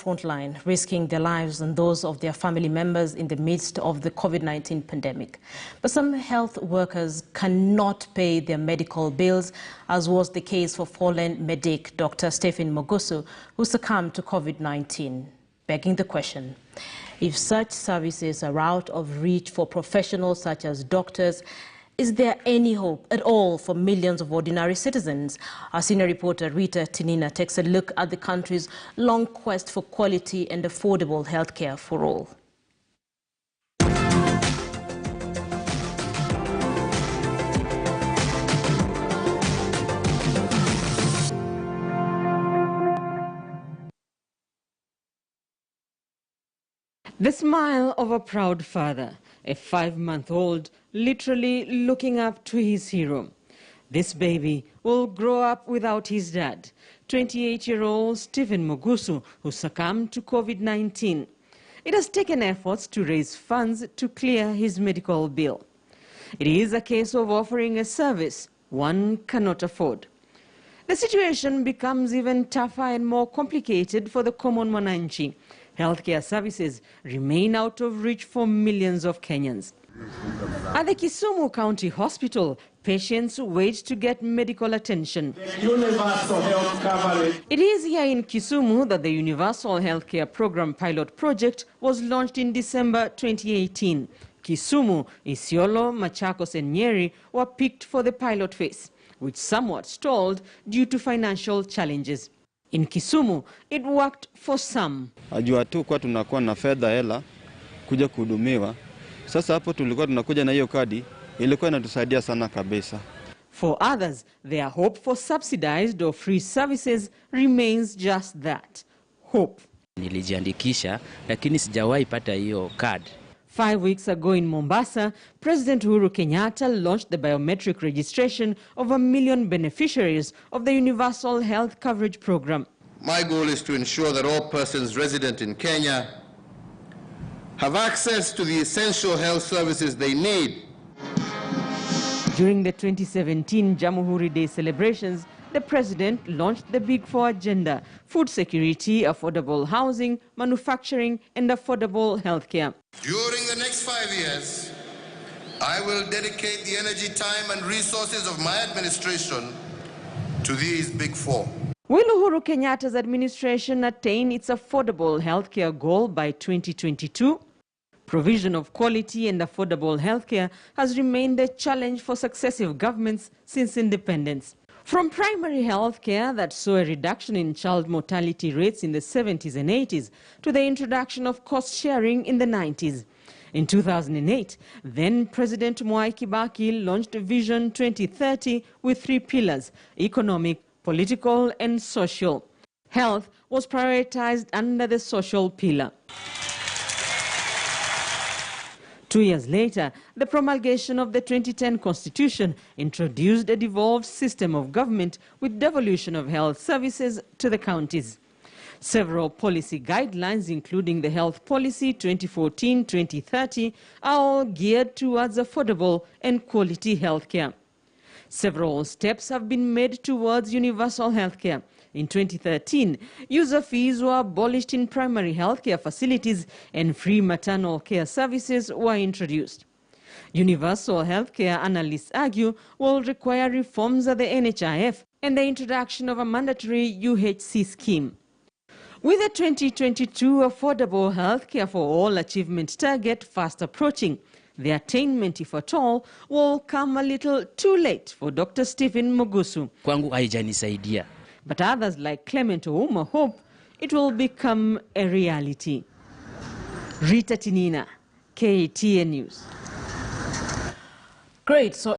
front line, risking their lives and those of their family members in the midst of the COVID-19 pandemic. But some health workers cannot pay their medical bills, as was the case for fallen medic Dr. Stephen Mogusu, who succumbed to COVID-19, begging the question: if such services are out of reach for professionals such as doctors, is there any hope at all for millions of ordinary citizens? Our senior reporter Rita Tinina takes a look at the country's long quest for quality and affordable healthcare for all. The smile of a proud father, a 5-month-old literally looking up to his hero. This baby will grow up without his dad, 28-year-old Stephen Mogusu, who succumbed to COVID-19. It has taken efforts to raise funds to clear his medical bill. It is a case of offering a service one cannot afford. The situation becomes even tougher and more complicated for the common mwananchi. Healthcare services remain out of reach for millions of Kenyans. At the Kisumu County Hospital, patients wait to get medical attention. Universal health coverage. It is here in Kisumu that the Universal Healthcare Program pilot project was launched in December 2018. Kisumu, Isiolo, Machakos and Nyeri were picked for the pilot phase, which somewhat stalled due to financial challenges. In Kisumu, it worked for some. Ajua tu kwa tunakuwa na fedha hela kuja kuhudumiwa. Sasa hapo tulikuwa tunakuja na hiyo kadi, ilikuwa inatusaidia sana kabisa. For others, their hope for subsidized or free services remains just that, hope. Nilijiandikisha lakini sijawahi pata hiyo card. 5 weeks ago in Mombasa, President Uhuru Kenyatta launched the biometric registration of 1 million beneficiaries of the Universal Health Coverage Program. My goal is to ensure that all persons resident in Kenya have access to the essential health services they need. During the 2017 Jamhuri Day celebrations, the President launched the Big Four agenda: food security, affordable housing, manufacturing and affordable healthcare. During the next 5 years, I will dedicate the energy, time and resources of my administration to these Big Four. Will Uhuru Kenyatta's administration attain its affordable healthcare goal by 2022? Provision of quality and affordable healthcare has remained a challenge for successive governments since independence. From primary healthcare that saw a reduction in child mortality rates in the 70s and 80s to the introduction of cost sharing in the 90s. In 2008, then President Mwai Kibaki launched Vision 2030 with 3 pillars: economic, political and social. Health was prioritized under the social pillar. 2 years later, the promulgation of the 2010 Constitution introduced a devolved system of government with devolution of health services to the counties. Several policy guidelines, including the Health Policy 2014-2030, are all geared towards affordable and quality healthcare. Several steps have been made towards universal healthcare. In 2013, user fees were abolished in primary healthcare facilities and free maternal care services were introduced. Universal healthcare analysts argue will require reforms at the NHIF and the introduction of a mandatory UHC scheme. With the 2022 Affordable Healthcare for All achievement target fast approaching, the attainment, if at all, will come a little too late for Dr. Stephen Mogusu. Kwangu haijanisaidia. But others like Clement Ouma hope it will become a reality. Rita Tinina, KTN News. Great. So